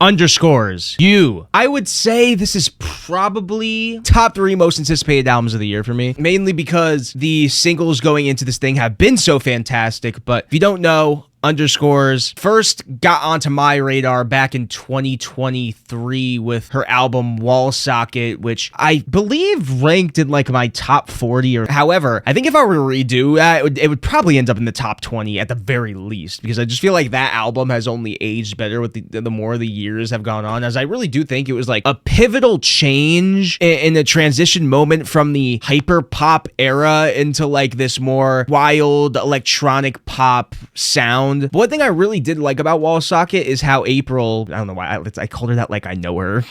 underscores you. I would say this is probably top 3 most anticipated albums of the year for me, mainly because the singles going into this thing have been so fantastic. But if you don't know, underscores first got onto my radar back in 2023 with her album Wall Socket, which I believe ranked in like my top 40 or however. I think if I were to redo that, it would probably end up in the top 20 at the very least, because I just feel like that album has only aged better with the more the years have gone on, as I really do think it was like a pivotal change in the transition moment from the hyper pop era into like this more wild electronic pop sound. But one thing I really did like about Wall Socket is how April, I don't know why I called her that like I know her.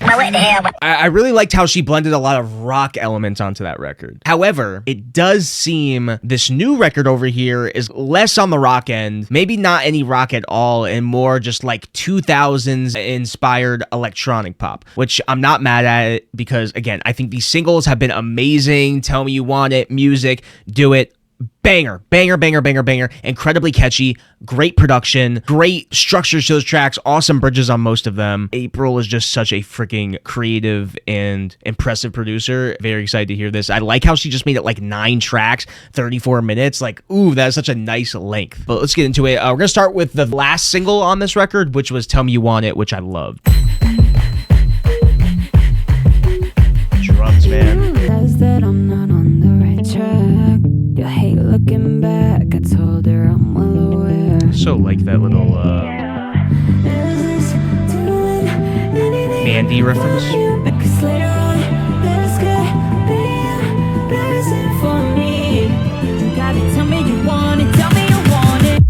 I really liked how she blended a lot of rock elements onto that record. However, it does seem this new record over here is less on the rock end, maybe not any rock at all, and more just like 2000s inspired electronic pop, which I'm not mad at it because, again, I think these singles have been amazing. Tell Me You Want It, Music, Do It. Banger, banger, banger, banger, banger. Incredibly catchy, great production, great structures to those tracks, awesome bridges on most of them. April is just such a freaking creative and impressive producer. Very excited to hear this. I like how she just made it like 9 tracks, 34 minutes. Like, ooh, that's such a nice length. But let's get into it. We're gonna start with the last single on this record, which was Tell Me You Want It, which I loved. Drums, man. That I'm not on the right track. You hate looking back. I told her I'm well aware. So like that little Mandy reference. Tell me you want it. Tell me you want it.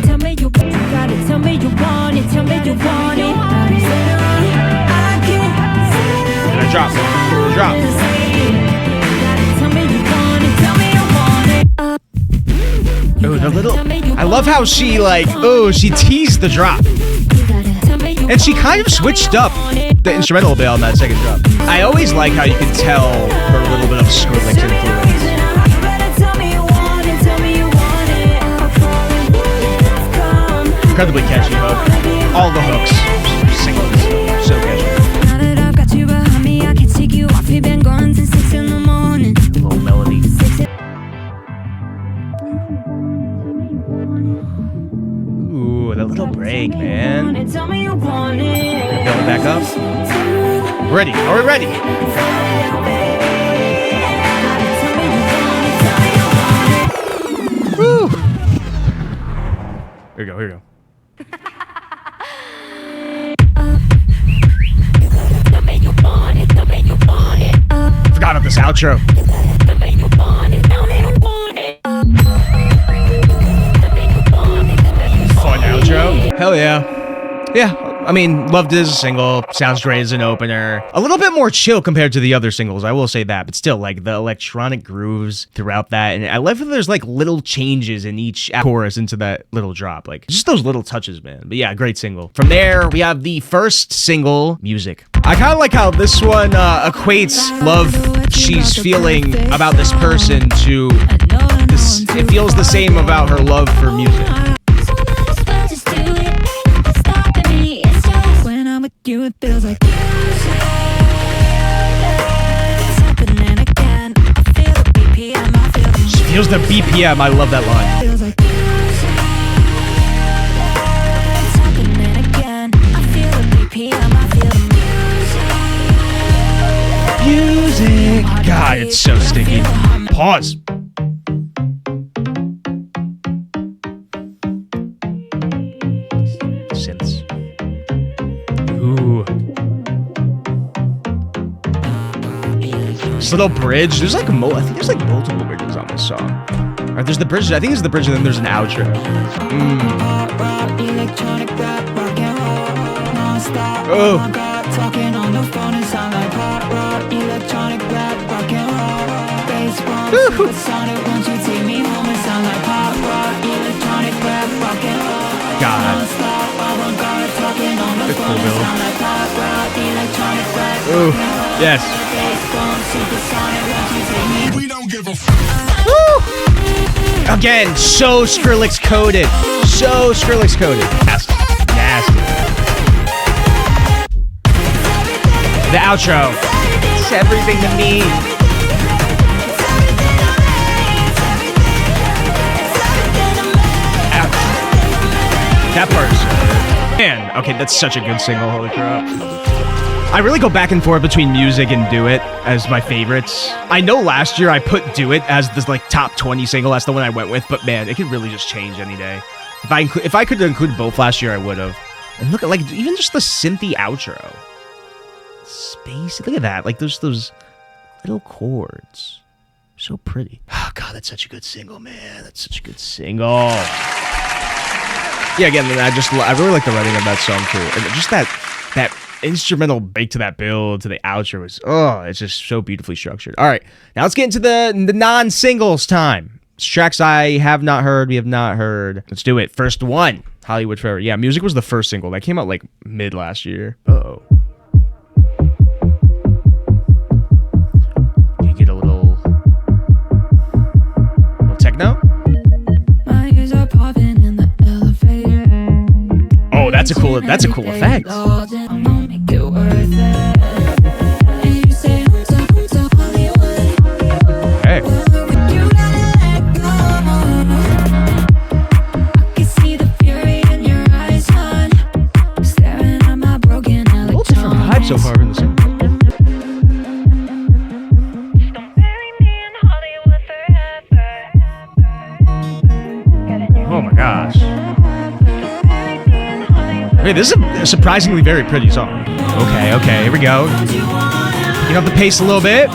Tell me you got it. Tell me you want it. Tell me you want it. Drop. Ooh, the little. I love how she like. Oh, she teased the drop, and she kind of switched up the instrumental a bit on that second drop. I always like how you can tell her little bit of Skrillex influence. Incredibly catchy hook. All the hooks, singles, so catchy. Been gone since 6 in the morning. Little melody. Ooh, that little break, man. Tell me you want it. Build back up. Ready? Are we ready? Woo! Here we go. Forgot about this outro. Fun outro. Hell yeah. Yeah, I mean, loved it as a single. Sounds great as an opener. A little bit more chill compared to the other singles, I will say that. But still, like, the electronic grooves throughout that. And I love that there's, like, little changes in each chorus into that little drop. Like, just those little touches, man. But yeah, great single. From there, we have the first single, Music. I kind of like how this one equates love she's feeling about this person to this. It feels the same about her love for music. You, it feels like She feels the BPM. I love that line. Music. God, it's so sticky. Pause. Synths. Ooh. This little bridge. There's like I think there's like multiple bridges on this song. Alright, there's the bridge. I think it's the bridge, and then there's an outro. Oh. God. The cool build. Ooh, yes. We don't give a Woo! Again, so Skrillex coded. So Skrillex coded. Yes. The outro. It's everything to me. That part's... Man, okay, that's such a good single, holy crap. I really go back and forth between Music and Do It as my favorites. I know last year I put Do It as this like top 20 single, that's the one I went with, but man, it could really just change any day. If I could include both last year, I would have. And look at, like, even just the synthy outro. Space, look at that, like those little chords. So pretty. Oh god, that's such a good single, man. That's such a good single. Yeah, again, I really like the writing of that song too. And just that instrumental break to that build to the outro is, oh, it's just so beautifully structured. All right, now let's get into the non-singles time. It's tracks I have not heard, we have not heard. Let's do it. First one, Hollywood Forever. Yeah, Music was the first single. That came out like mid last year. Uh-oh. You get a little techno? Oh, that's a cool effect. Okay. A little different vibe so far in the song. Oh my gosh. Hey, this is a surprisingly very pretty song. Okay, here we go. Picking up the pace a little bit.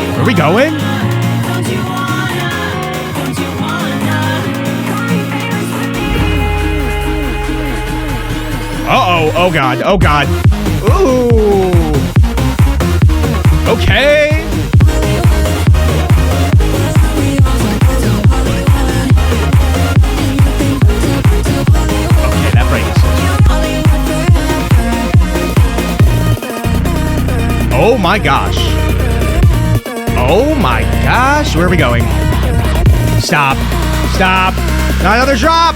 Where are we going? Uh-oh, oh god. Ooh. Okay. Oh my gosh. Oh my gosh. Where are we going? Stop. Not another drop.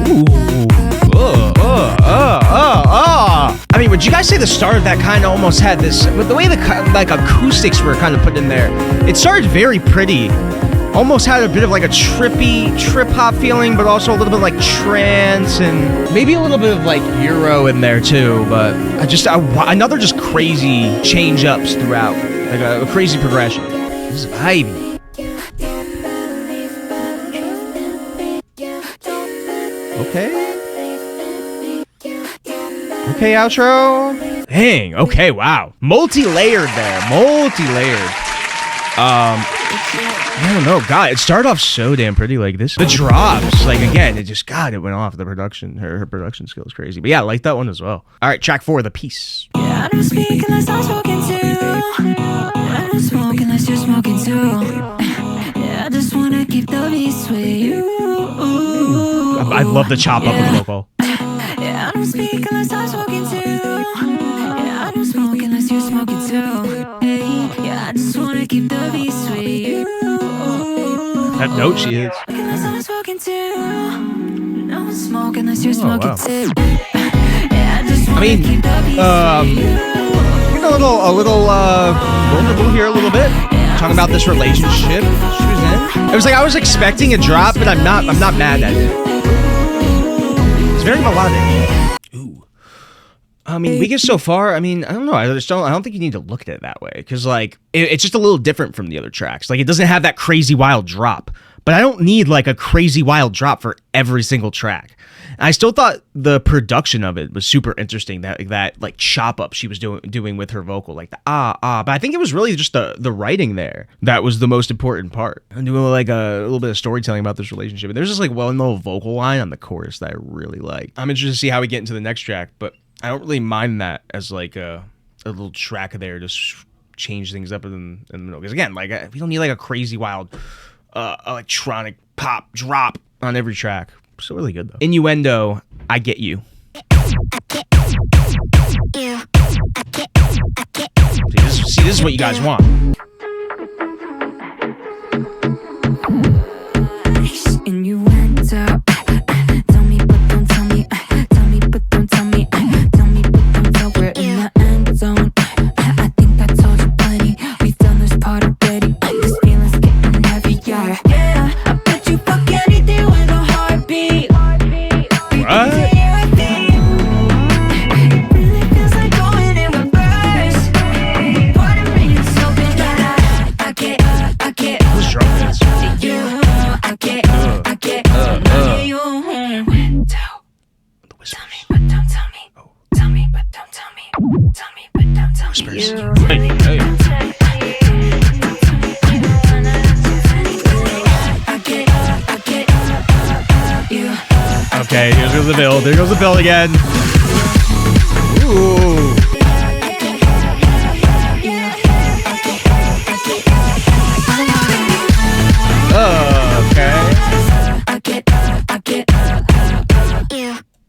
Ooh. I mean, would you guys say the start of that kind of almost had this, with the way the like acoustics were kind of put in there, it started very pretty. Almost had a bit of like a trip hop feeling, but also a little bit like trance and maybe a little bit of like Euro in there too. But another just crazy change ups throughout, like a crazy progression. This is vibey. Okay, outro. Dang. Okay, wow. Multi-layered there. I don't know, God, it started off so damn pretty like this. The drops, like again, it just, God, it went off. The production, her production skill is crazy. But yeah, I like that one as well. All right, track 4, The Peace. Yeah, I don't speak unless I'm spoken to. I don't smoke unless you're smoking too. Yeah, I just wanna keep the peace with you. I love the chop up of the vocal. Yeah, I don't speak unless I'm spoken to. Yeah, I don't smoke unless you're smoking too. Hey, yeah, I just wanna keep the peace with you. That note she hits. I mean, getting a little vulnerable here a little bit. Talking about this relationship she was in. It was like I was expecting a drop, but I'm not mad at it. It's very melodic. Ooh. I mean, we get so far. I mean, I don't know. I don't think you need to look at it that way because, like, it's just a little different from the other tracks. Like, it doesn't have that crazy wild drop. But I don't need like a crazy wild drop for every single track. And I still thought the production of it was super interesting. That like chop up she was doing with her vocal, like the But I think it was really just the writing there that was the most important part. I'm doing like a little bit of storytelling about this relationship. And there's this like well-known vocal line on the chorus that I really like. I'm interested to see how we get into the next track, but I don't really mind that as like a little track there to change things up in the middle. Because again, like we don't need like a crazy wild electronic pop drop on every track. Still really good though. Innuendo, I Get You. See, this is what you guys want. Innuendo, shoulders. Hey, hey. Okay, here goes the build. There goes the build again. Ooh. Okay.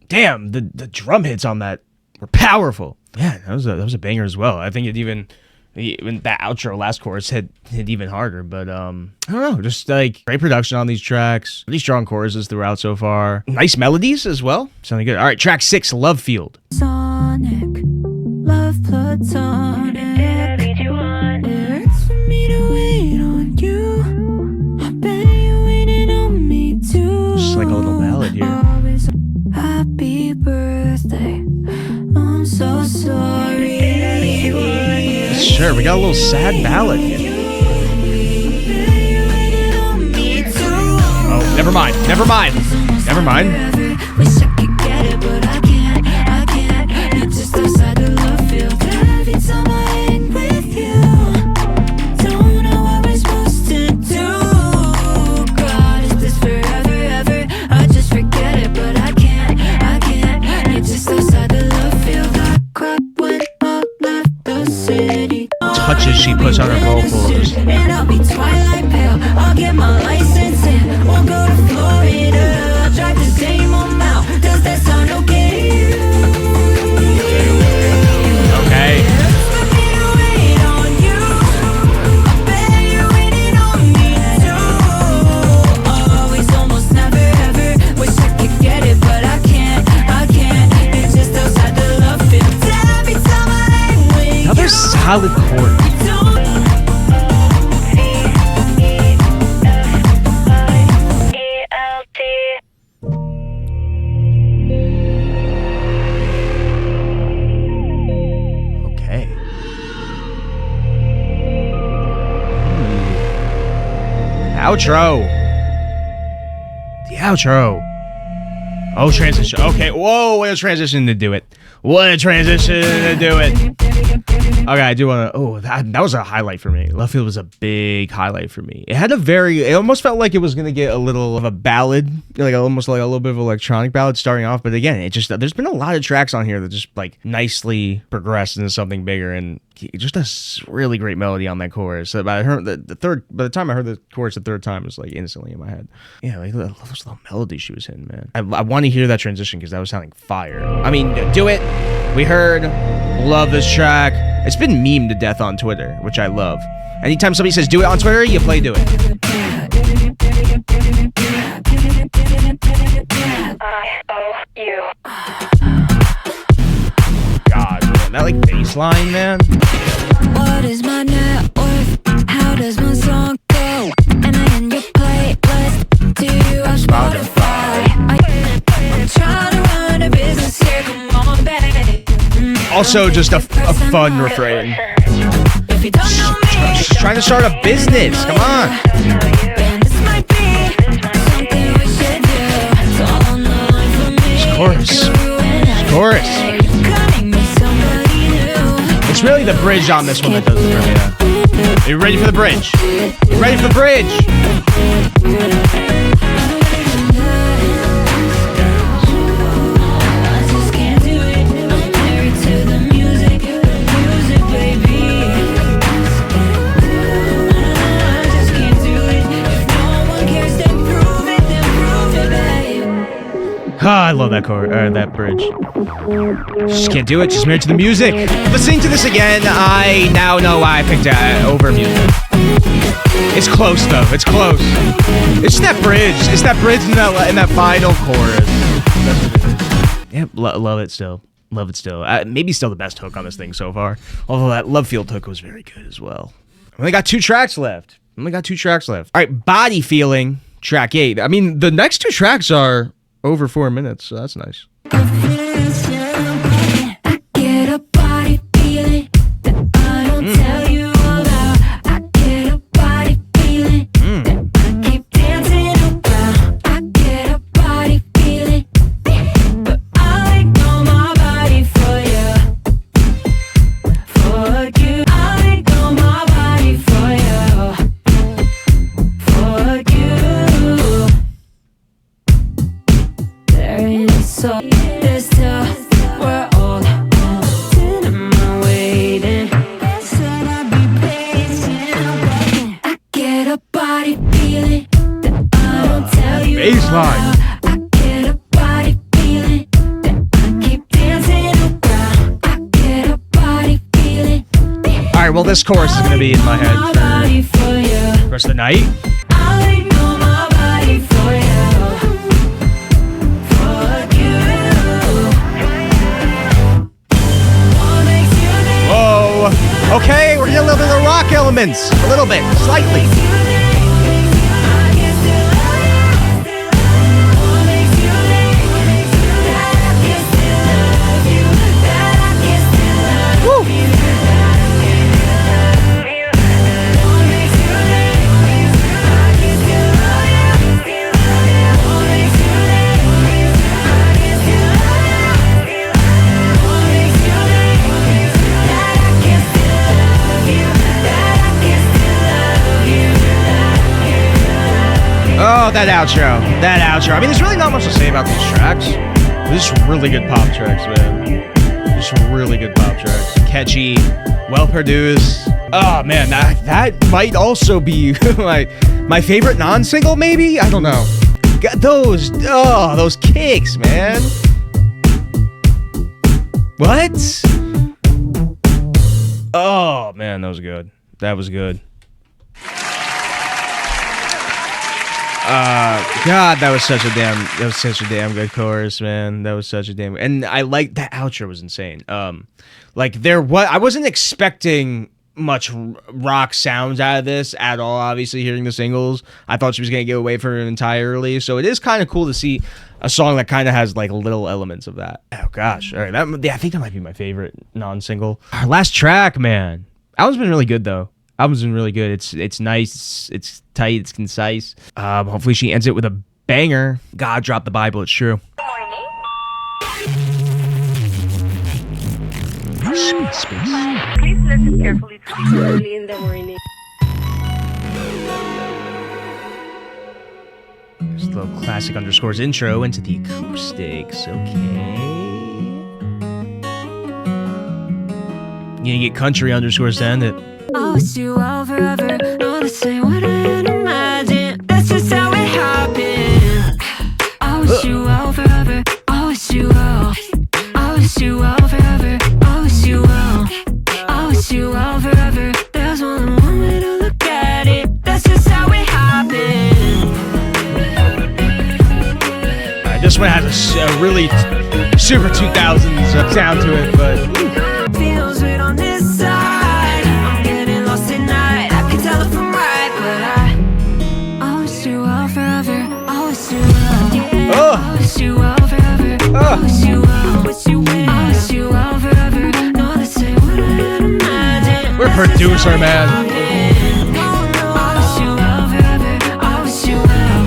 Damn, the drum hits on that were powerful. Yeah, that was a banger as well. I think it even that outro last chorus hit even harder, but I don't know, just like great production on these tracks, really strong choruses throughout so far, nice melodies as well, sounding good. All right, track 6, Lovefield. Sonic, love platonic. It hurts for me to wait on you. I bet you're waiting on me too. Just like a little ballad here. Always happy birthday. I'm so sorry. Sure, we got a little sad ballad here. Oh, never mind. Wish I could get it, but I can't. You're just outside the Lovefield. Every time I hang with you, don't know what we're supposed to do. God, is this forever, ever? I just forget it, but I can't. You're just outside the Lovefield. I cried when I left the city. Touches she puts on her vocals. And I'll be twilight pale. I'll get my license in. We'll go to Florida. I'll drive the same amount. Does that sound okay? Okay. Another solid chord. Okay. Outro. The outro. Oh, transition. Okay. Whoa, what a transition to do it. Okay, I do want to. Oh, that was a highlight for me. Lovefield was a big highlight for me. It had it almost felt like it was going to get a little of a ballad, like almost like a little bit of an electronic ballad starting off. But again, there's been a lot of tracks on here that just like nicely progressed into something bigger, and just a really great melody on that chorus. So by the time I heard the chorus the third time, it was like instantly in my head. Yeah, like those little melodies she was hitting, man. I want to hear that transition because that was sounding fire. I mean, Do It. We heard. Love this track. It's been memed to death on Twitter, which I love. Anytime somebody says Do It on Twitter, you play Do It. God, man, that like bass line, man. What is my net worth? How does my song go? And I in your playlist. Do you have Spotify? I'm trying to run a business here. Come on, baby. Also, just a fun refrain. If you don't know me, Just trying to start a business. Come on. then this might be something we should do. It's all on the line for me. Chorus. It's really the bridge on this one that does it for me. Are you ready for the bridge? Ready for the bridge? I love that that bridge. Just can't do it. Just married to the music. Listening to this again, I now know why I picked it over music. It's close though. It's close. It's that bridge. It's that bridge in that final chorus. Yeah, love it still. Love it still. Maybe still the best hook on this thing so far. Although that Lovefield hook was very good as well. Only got 2 tracks left. All right, Bodyfeeling, track 8. I mean, the next 2 tracks are over 4 minutes, so that's nice. I get a body feeling that I don't tell you about. I get a body feeling that I keep dancing around. I get a body feeling, but I ignore my body for you. so this till we're old. Didn't mind waiting. They said I'd be patient. I get a body feeling that I don't tell you. Baseline. I get a body feeling that I keep dancing around. I get a body feeling. All right, well, this chorus is gonna be in my head for the rest of the night. I'll ignore my body for you. For you. What makes you think? Whoa. Okay, we're getting a little bit of the rock elements. A little bit, slightly. Oh, that outro. That outro. I mean, there's really not much to say about these tracks. These are really good pop tracks, man. Just really good pop tracks. Catchy, well-produced. Oh, man, that might also be my favorite non-single, maybe? I don't know. Got those kicks, man. What? Oh, man, that was good. That was good. God, that was such a damn good chorus, man. That was such a damn, and I like that outro was insane. I wasn't expecting much rock sounds out of this at all. Obviously, hearing the singles, I thought she was gonna get away from it entirely. So it is kind of cool to see a song that kind of has like little elements of that. Oh gosh, all right, I think that might be my favorite non-single. Our last track, man. Album's been really good though. Album's been really good. It's nice. It's tight. It's concise. Hopefully she ends it with a banger. God dropped the Bible. It's true. Space. Please listen carefully to early in the morning. There's a little classic underscores intro into the acoustics. Okay. You get country underscores to end it. I wish you well forever. No, this ain't what I had imagined. That's just how it happened. I wish you well forever. I wish you well. I wish you well forever. I wish you well. I wish you well forever. There's only one way to look at it. That's just how it happened. Alright, this one has a really super 2000s sound to it, but Feels right on this side. I wish you well forever. I wish you well. I wish you well forever. No, this ain't what I had imagined. we're producer, man. I wish you well forever. I wish you well.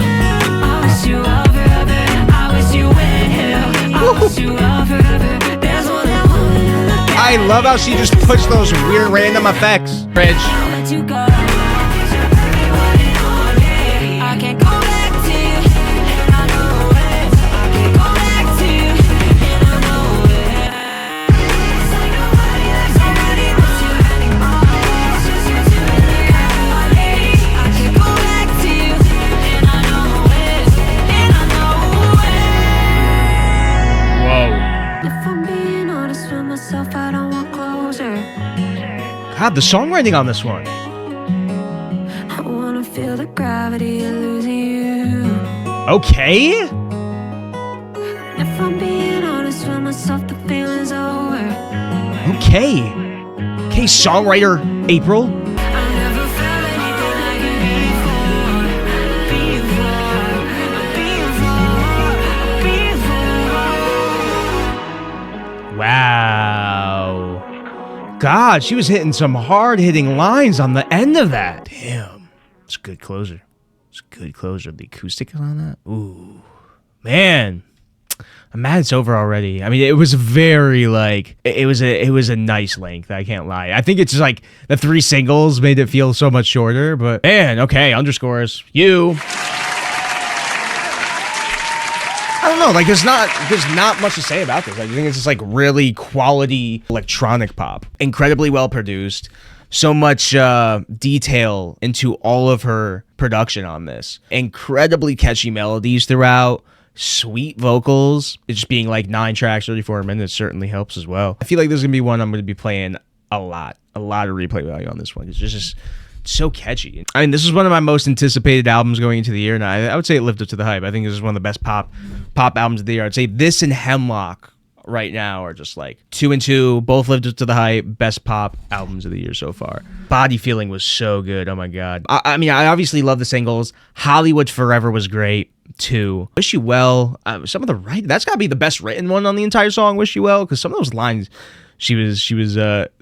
I wish you well forever. I wish you well. I wish you well forever. There's one that won't look at. I love how she just puts those weird random effects. Bridge. Let you go. I can't go back to you. And I know it. I can't go back to you. And I know it. It's like nobody loves you anymore. It's just you two in the alley. I can't go back to you. And I know it. And I know it. Whoa. If I'm being honest with myself, I don't want closure. God, the songwriting on this one. I wanna feel the gravity of losing you. Okay. If I'm being honest with myself, the feeling's over. Okay. Okay, songwriter April. I never felt anything like it before. Wow. God, she was hitting some hard-hitting lines on the end of that. Damn. It's a good closer. It's a good closer. The acoustic on that. Ooh. Man. I'm mad it's over already. I mean, it was very like it was a nice length, I can't lie. I think it's just like the 3 singles made it feel so much shorter, but man, okay, underscores. You. I know. Like, there's not much to say about this. I think it's just like really quality electronic pop, incredibly well produced. So much detail into all of her production on this. Incredibly catchy melodies throughout. Sweet vocals. It just being like 9 tracks, 34 minutes certainly helps as well. I feel like there's gonna be one I'm gonna be playing a lot of replay value on this one. It's just so catchy. I mean, this is one of my most anticipated albums going into the year, and I would say it lived up to the hype. I think this is one of the best pop albums of the year. I'd say this and Hemlock right now are just like 2 and 2, both lived up to the hype. Best pop albums of the year so far. Bodyfeeling was so good. Oh my god. I mean, I obviously love the singles. Hollywood Forever was great too. Wish You Well. Some of the that's gotta be the best written one on the entire song. Wish You Well, because some of those lines she was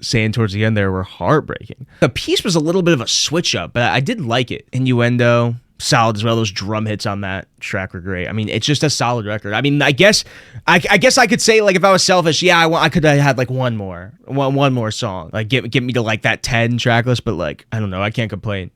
saying towards the end there were heartbreaking. The piece was a little bit of a switch up, but I did like it. Innuendo, solid as well. Those drum hits on that track were great. I mean, it's just a solid record. I mean, I guess I could say, like, if I was selfish, yeah, I could have had like one more song, like get me to like that 10 track list, but like I don't know, I can't complain.